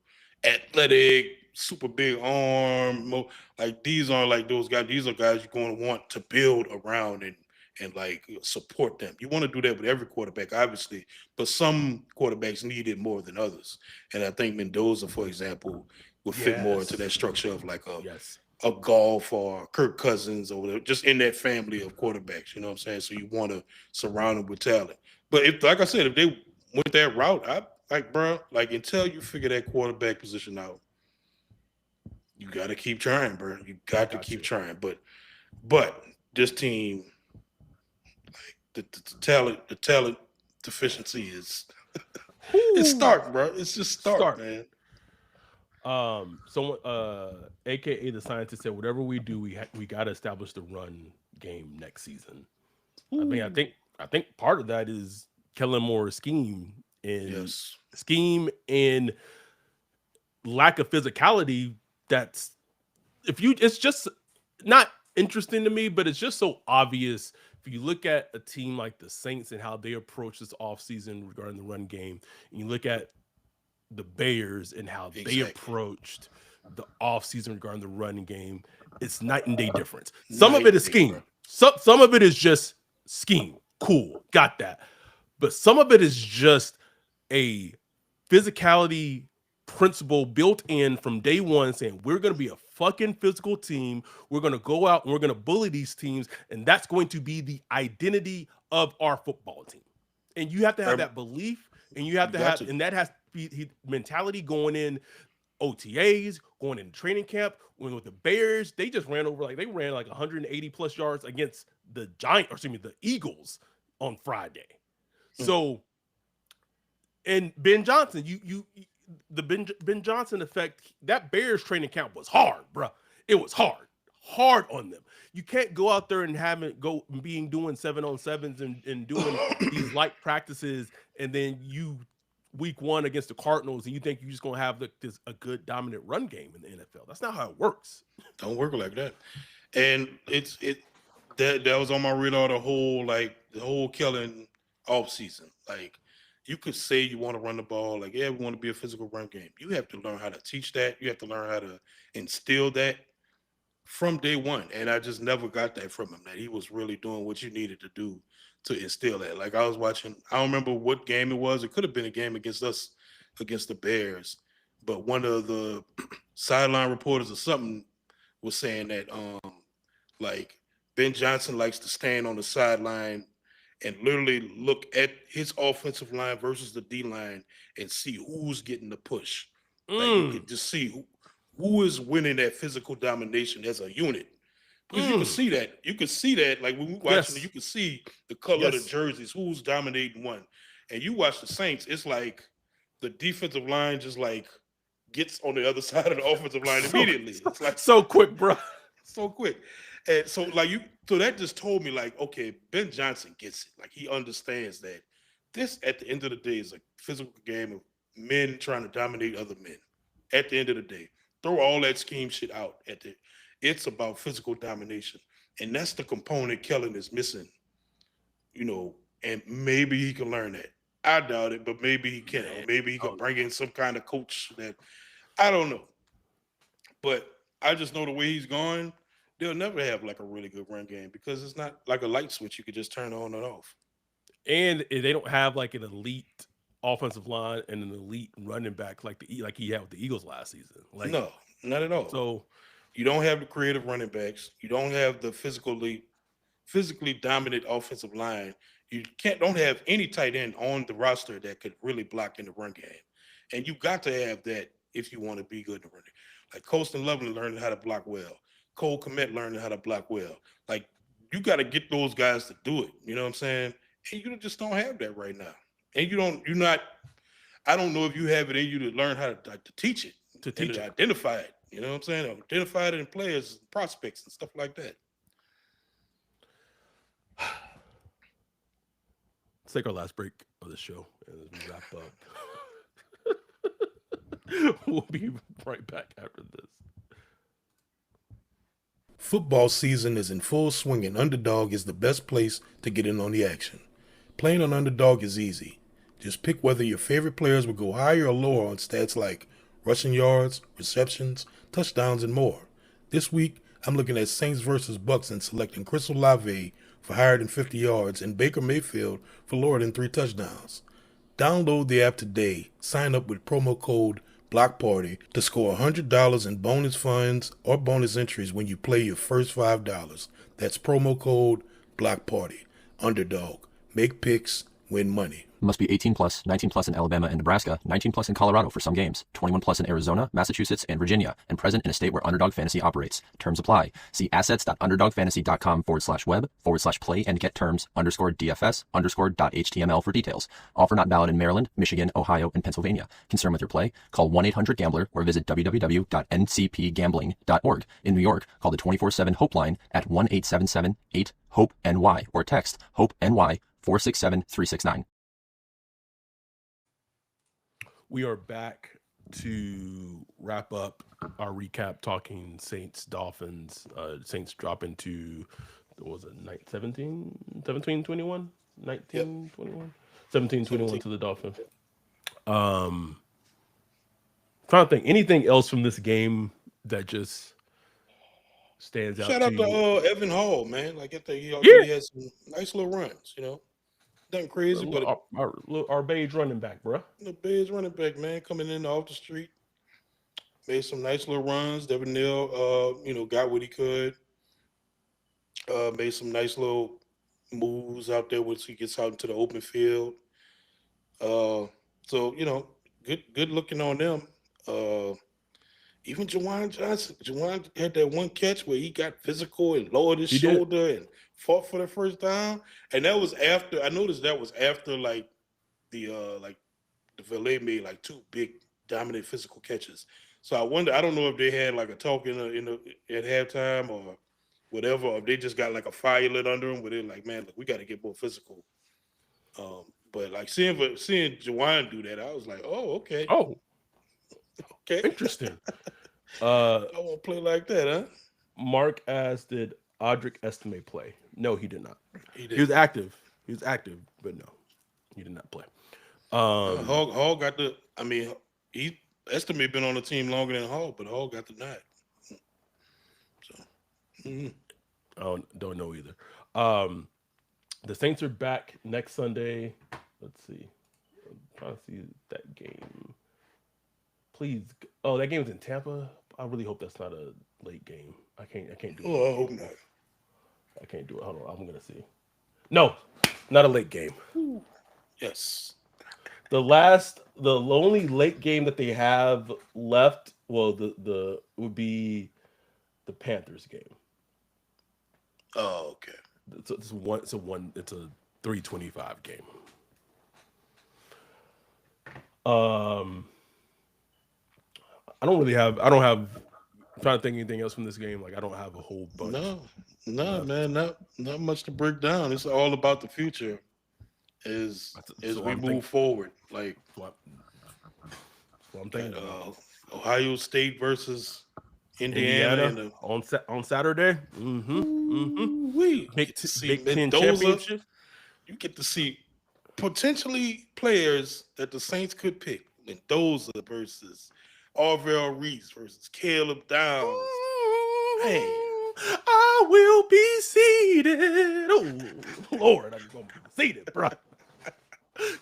athletic, super big arm. Like these aren't like those guys. These are guys you're going to want to build around and like support them. You want to do that with every quarterback, obviously, but some quarterbacks need it more than others. And I think Mendoza, for example, would fit more into that Yes, structure of like yes. a golf or Kirk Cousins or whatever, just in that family of quarterbacks. You know what I'm saying? So you want to surround them with talent. But if, like I said, if they went that route, I like, bro, like until you figure that quarterback position out, you got to keep trying, bro. You I got to got keep you. trying. But this team, the talent deficiency is it's Whoo, stark, bro. It's just stark, start. man. Someone, AKA the scientist said, whatever we do, we got to establish the run game next season. I mean, Ooh. I think part of that is Kellen Moore's Yes. scheme and lack of physicality. That's if you, it's just not interesting to me, but it's just so obvious. If you look at a team like the Saints and how they approach this offseason regarding the run game, and you look at the Bears and how they Exactly. approached the offseason regarding the running game, it's night and day difference. Some of Night it and is day, bro. scheme. Some of it is just scheme. Cool, got that. But some of it is just a physicality principle built in from day one, saying we're going to be a fucking physical team. We're going to go out and we're going to bully these teams, and that's going to be the identity of our football team. And you have to have Bro, that belief, and you have you to got have, to. and that has to be mentality going in OTAs, going into training camp. When with the Bears, they ran like 180 plus yards against the the Eagles on Friday. Mm. So, and Ben Johnson, the Ben Johnson effect. That Bears training camp was hard, bro. It was hard on them. You can't go out there and have it go being doing 7-on-7s and doing these light practices, and then you week one against the Cardinals, and you think you're just gonna have a good dominant run game in the NFL. That's not how it works. Don't work like that. And that was on my radar the whole Kellen off season. Like you could say you want to run the ball, like yeah, we want to be a physical run game. You have to learn how to teach that. You have to learn how to instill that from day one. And I just never got that from him. That he was really doing what you needed to do to instill that. Like I was watching, I don't remember what game it was. It could have been a game against us, against the Bears. But one of the sideline reporters or something was saying that like Ben Johnson likes to stand on the sideline and literally look at his offensive line versus the D line and see who's getting the push. Like you Mm, could just see who is winning that physical domination as a unit. Because you could mm. see that. You could see that. Like when we watching it, you Yes. could see the color of the Yes. jerseys, who's dominating one. And you watch the Saints, it's like the defensive line just like gets on the other side of the offensive line So, immediately. so, It's like so quick, bro. so quick. And so so that just told me like, okay, Ben Johnson gets it. Like he understands that this at the end of the day is a physical game of men trying to dominate other men. At the end of the day. Throw all that scheme shit out it's about physical domination. And that's the component Kellen is missing, you know, and maybe he can learn that. I doubt it, but maybe he can, or Man, maybe he I could don't bring know. in some kind of coach that I don't know. But I just know the way he's going, they'll never have like a really good run game because it's not like a light switch you could just turn on and off. And they don't have like an elite offensive line and an elite running back like like he had with the Eagles last season. Like No, not at all. so, You don't have the creative running backs. You don't have the physically dominant offensive line. You can't don't have any tight end on the roster that could really block in the run game. And you got to have that if you want to be good in the running. Like Colston Loveland learning how to block well. Cole Komet learning how to block well. Like you got to get those guys to do it. You know what I'm saying? And you just don't have that right now. And you're not. I don't know if you have it in you to learn how to, like, to teach it to and teach to it. identify it. You know what I'm saying? Identify it in players, prospects, and stuff like that. Let's take our last break of the show and as we wrap up. We'll be right back after this. Football season is in full swing, and Underdog is the best place to get in on the action. Playing on Underdog is easy. Just pick whether your favorite players will go higher or lower on stats like rushing yards, receptions, touchdowns, and more. This week, I'm looking at Saints versus Bucks and selecting Chris Olave for higher than 50 yards and Baker Mayfield for lower than 3 touchdowns. Download the app today. Sign up with promo code BLOCKPARTY to score $100 in bonus funds or bonus entries when you play your first $5. That's promo code BLOCKPARTY. Underdog. Make picks, win money. Must be 18 plus, 19 plus in Alabama and Nebraska, 19 plus in Colorado for some games, 21 plus in Arizona, Massachusetts, and Virginia, and present in a state where Underdog Fantasy operates. Terms apply. See assets.underdogfantasy.com/web/play and get terms _DFS_.html for details. Offer not valid in Maryland, Michigan, Ohio, and Pennsylvania. Concerned with your play? Call 1-800-GAMBLER or visit www.ncpgambling.org. In New York, call the 24/7 Hope line at 1-877-8-HOPE-NY or text HOPE-NY 467-369. We are back to wrap up our recap talking Saints Dolphins. Saints drop into what was it, 17-21? Yep. 19-21? 17-21 17. to the Dolphins. Trying to think anything else from this game that just stands out Shout to out to you. Evan Hall, man. Like I think he Yeah. already had some nice little runs, you know. Nothing crazy, but Our beige running back, bro. the Bears running back, man, coming in off the street, made some nice little runs. Devin Neal, got what he could. Made some nice little moves out there once he gets out into the open field. Uh, so good looking on them. Uh, Even Jawan Johnson, Jawan had that one catch where he got physical and lowered his He did. shoulder and fought for the first down. And that was after I noticed that was after like the valet made like two big dominant physical catches. So I don't know if they had like a talk at halftime or whatever, or if they just got like a fire lit under them where they're like, man, look, we got to get more physical. But like seeing Jawan do that, I was like, oh, okay, Oh, okay. interesting. Uh, I won't play like that, huh? Mark asked, did Audric Estime play? No, he did not. He He was did. active. He was active, but no, he did not play. Hog got the. I mean, he estimate been on the team longer than Hog, but Hog got the nod. So, I don't know either. The Saints are back next Sunday. Let's see. I'm trying to see that game. Please. Oh, that game's in Tampa. I really hope that's not a late game. I can't do it. oh, I hope not. I can't do it. Hold on. I'm gonna see. No, not a late game. Yes. The only late game that they have left, well, the would be the Panthers game. Oh, okay. It's a 3:25 game. I don't have. I'm trying to think anything else from this game. Like I don't have a whole bunch. No, man, not much to break down. It's all about the future. As we move forward, like That's what I'm thinking. Ohio State versus Indiana on Saturday. We Big get to see Big Ten Mendoza. championship. You get to see potentially players that the Saints could pick. Mendoza versus Arvell Reese versus Caleb Downs. Hey, I will be seated. Oh Lord, I'm gonna be seated, bro.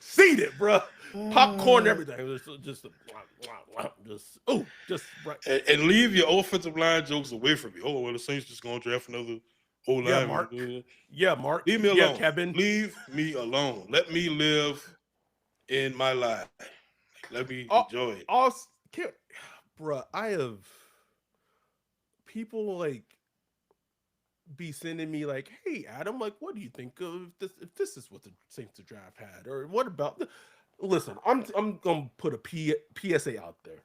Seated, bro. Popcorn, everything. Just right. and leave your offensive line jokes away from me. Oh well, the Saints just gonna draft another O-line. Yeah, Mark. Yeah, Mark. Leave me alone. Yeah, Kevin. Leave me alone. Let me live in my life. Let me enjoy it. Bruh, I have people like be sending me like, "Hey, Adam, like, what do you think of this? If this is what the Saints draft had, or what about the?" Listen, I'm gonna put a PSA out there.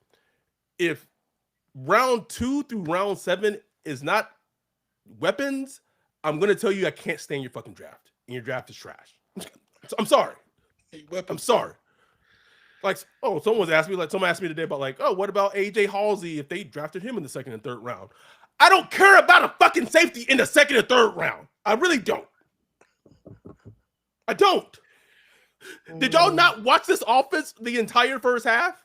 If round 2 through round 7 is not weapons, I'm gonna tell you I can't stand your fucking draft, and your draft is trash. I'm sorry. I'm sorry. Like, someone asked me today about like, what about AJ Halsey if they drafted him in the 2nd and 3rd round? I don't care about a fucking safety in the 2nd and 3rd round. I really don't. I don't. Did y'all not watch this offense the entire first half?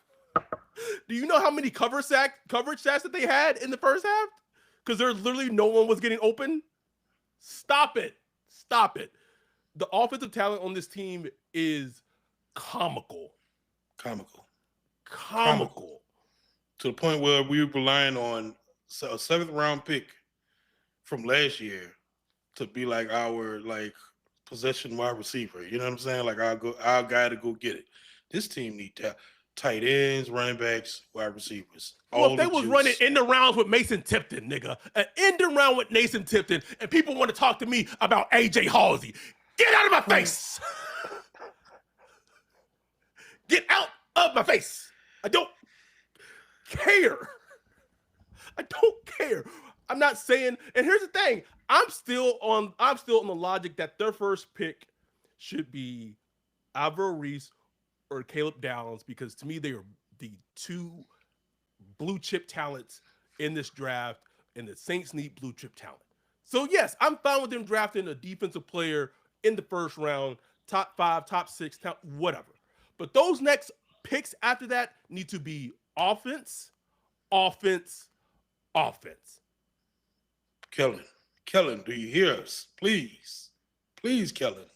Do you know how many coverage sacks that they had in the first half? Because there's literally no one was getting open. Stop it. The offensive talent on this team is comical. To the point where we were relying on a 7th round pick from last year to be like our possession wide receiver. You know what I'm saying? Like our guy to go get it. This team need tight ends, running backs, wide receivers. Well, if they was running in the rounds with Mason Tipton, nigga, an end around with Mason Tipton, and people want to talk to me about AJ Halsey, get out of my face. Get out of my face. I don't care. I'm not saying, and here's the thing. I'm still on the logic that their first pick should be Alvaro Reese or Caleb Downs, because to me they are the 2 blue chip talents in this draft, and the Saints need blue chip talent. So yes, I'm fine with them drafting a defensive player in the 1st round, top 5, top 6, whatever. But those next picks after that need to be offense. Kellen, do you hear us? Please, Kellen.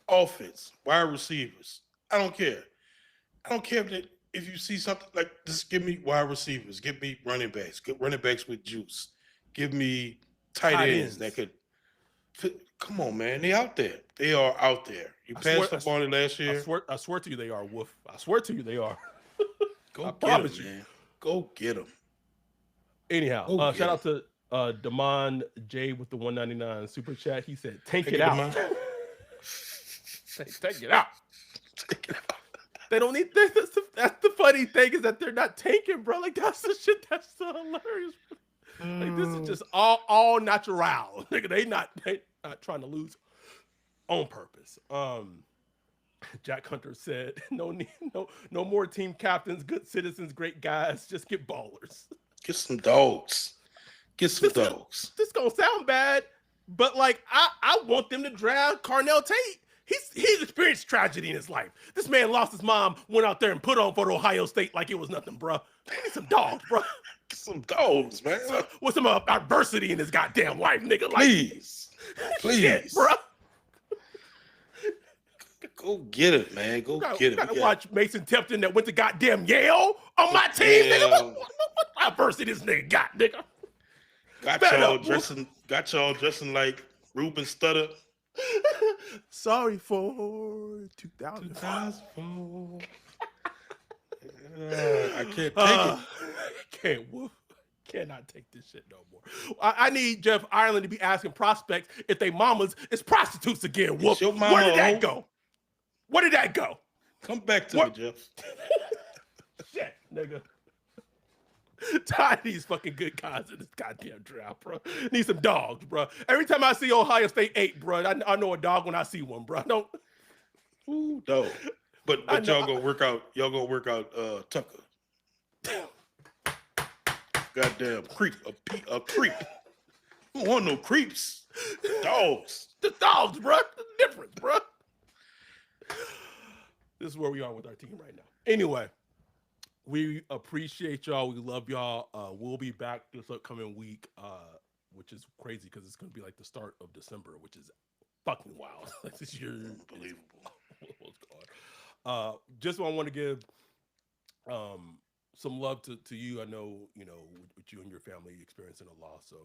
Offense, wide receivers. I don't care. If you see something like, just give me wide receivers, give me running backs, get running backs with juice, give me tight ends that could. Come on, man. They out there. They are out there. You passed up on it last year. I swear to you they are, Wolf. I swear to you they are. Go get them, man. Go get them. Anyhow, shout out to Damon J with the $1.99 super chat. He said, take it out. Take it out. They don't need this. That's the funny thing, is that they're not tanking, bro. Like, that's the shit that's so hilarious. Like, this is just all natural. Nigga, they not trying to lose on purpose. Jack Hunter said, no more team captains, good citizens, great guys. Just get ballers. Get some dogs. Get some dogs. This gonna sound bad, but like I want them to draft Carnell Tate. He's experienced tragedy in his life. This man lost his mom, went out there and put on for Ohio State like it was nothing, bro. We need some dogs, bro. Some dogs, man. With some adversity in his goddamn life, nigga. Like, please. Shit, bro. Go get it, man. Go get it. Gotta watch Mason Tipton that went to goddamn Yale on my team, nigga. What adversity this nigga got, nigga? Got y'all dressing like Ruben Studdard. Sorry for 2004. I can't take it. Cannot take this shit no more. I need Jeff Ireland to be asking prospects if they mamas is prostitutes again. Whoop. Where did that go? Where did that go? Come back to me, Jeff. Shit, nigga. Tired of these fucking good guys in this goddamn draft, bro. Need some dogs, bro. Every time I see Ohio State 8, bro, I know a dog when I see one, bro. Ooh, dog. But y'all gonna work out. Y'all gonna work out Tucker. Goddamn creep, a creep. I don't want no creeps. Dogs. The dogs, bro. The difference, bro. This is where we are with our team right now. Anyway. We appreciate y'all. We love y'all. We'll be back this upcoming week, which is crazy because it's going to be like the start of December, which is fucking wild. This year, unbelievable. What's going on? Just want to give some love to you. I know, with you and your family experiencing a loss, so,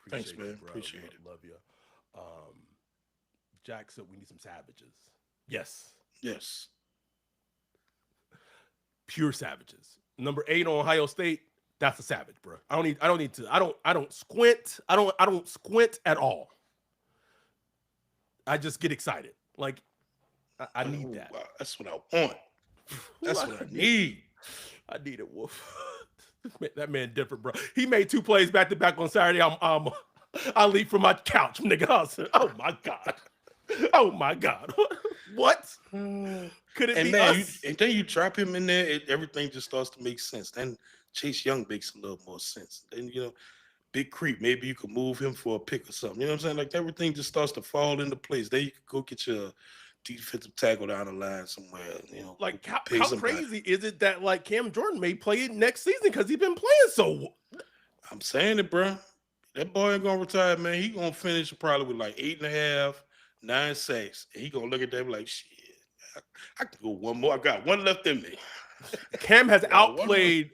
thanks, appreciate man. you, bro. Appreciate it. Love you. Jack said we need some savages. Yes. Pure savages. Number 8 on Ohio State, that's a savage, bro. I don't squint. I don't squint at all. I just get excited. Like I need that. Wow. That's what I want. That's what I need. I need it, Wolf. That man different, bro. He made 2 plays back to back on Saturday. I leap from my couch, nigga. I said, oh my God. Oh my God. What? Could it be us? And then you drop him in there, everything just starts to make sense. Then Chase Young makes a little more sense. Then, big creep. Maybe you could move him for a pick or something. You know what I'm saying? Like everything just starts to fall into place. Then you could go get your defensive tackle down the line somewhere. Like how crazy is it that like Cam Jordan may play it next season because he's been playing so. I'm saying it, bro. That boy ain't gonna retire, man. He gonna finish probably with like 8.5, 9 sacks, and he gonna look at that and be like, shit. I can go one more. I got one left in me. Cam has outplayed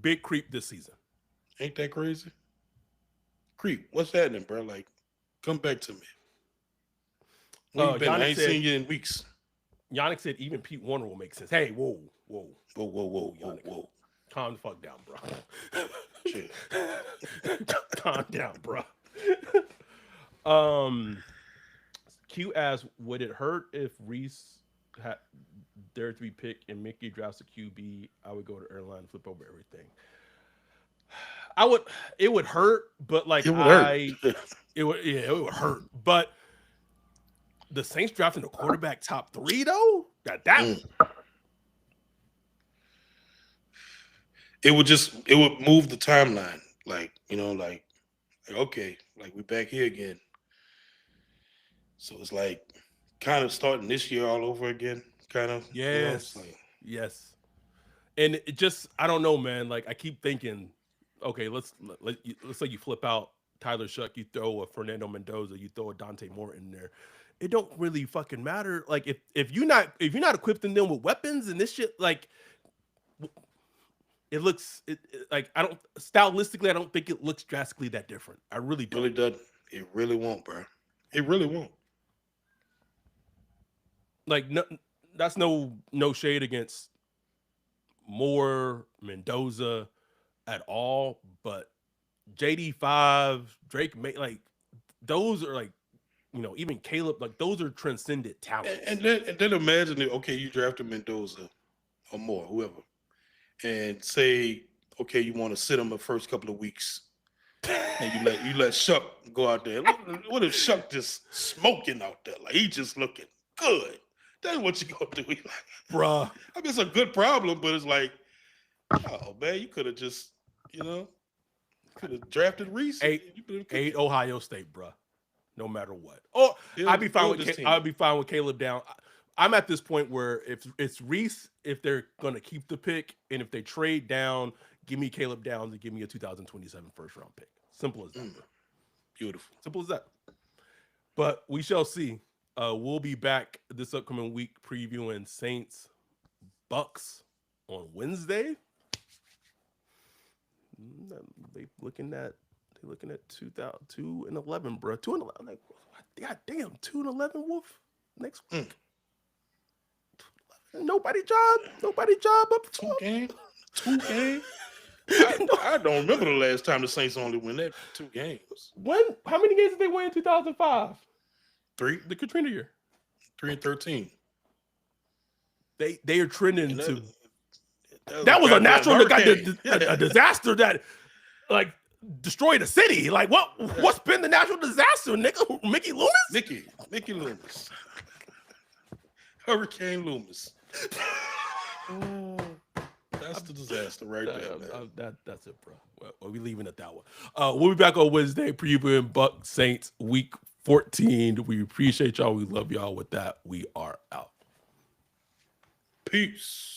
Big Creep this season. Ain't that crazy? Creep, what's happening, bro? Like, come back to me. I ain't seen you in weeks. Yannick said even Pete Warner will make sense. Hey, whoa. Whoa. Calm the fuck down, bro. Shit. Calm down, bro. Q asked, would it hurt if Reese had dared to be picked and Mickey drafts a QB? I would go to airline and flip over everything. It would hurt, but like it would hurt. But the Saints drafting a quarterback top 3 though? It would move the timeline. Like, okay, like we back here again. So it's like kind of starting this year all over again, kind of. Yes. Yes. And it just, I don't know, man. Like I keep thinking, okay, let's say you flip out Tyler Shough, you throw a Fernando Mendoza, you throw a Dante Moore in there. It don't really fucking matter. Like if you're not equipping them with weapons and this shit, like it looks like stylistically, I don't think it looks drastically that different. I really don't. It really doesn't. It really won't, bro. It really won't. Like no, that's no shade against Moore, Mendoza at all, but JD5, Drake, like those are like, even Caleb, like those are transcendent talents. And then imagine it. Okay, you drafted Mendoza or Moore, whoever, and say, okay, you want to sit him the first couple of weeks, and you let Shough go out there. What if Shough just smoking out there? Like he just looking good. That's what you gonna do. Like, bruh. I mean, it's a good problem, but it's like, oh man, you could have just, Could have drafted Reese. Eight Ohio State, bro. No matter what. Oh, I'd be fine with Caleb down. I'm at this point where if it's Reese, if they're gonna keep the pick, and if they trade down, give me Caleb Downs and give me a 2027 first round pick. Simple as that. Beautiful. Simple as that. But we shall see. We'll be back this upcoming week previewing Saints Bucks on Wednesday. They looking at 2-11, bro. 2-11. Like, God damn, 2-11 Wolf next week. Nobody job up Two games. I don't remember the last time the Saints only win that 2 games. How many games did they win in 2005? 3. The Katrina year. 3-13. They are trending to. That was a natural a disaster that like destroyed a city. Like what's been the natural disaster, nigga? Mickey Loomis? Mickey Loomis. Hurricane Loomis. That's the disaster right there, man. That's it, bro. Well, we leaving at that one. We'll be back on Wednesday previewing Buck Saints Week 14. We appreciate y'all. We love y'all. With that, we are out. Peace.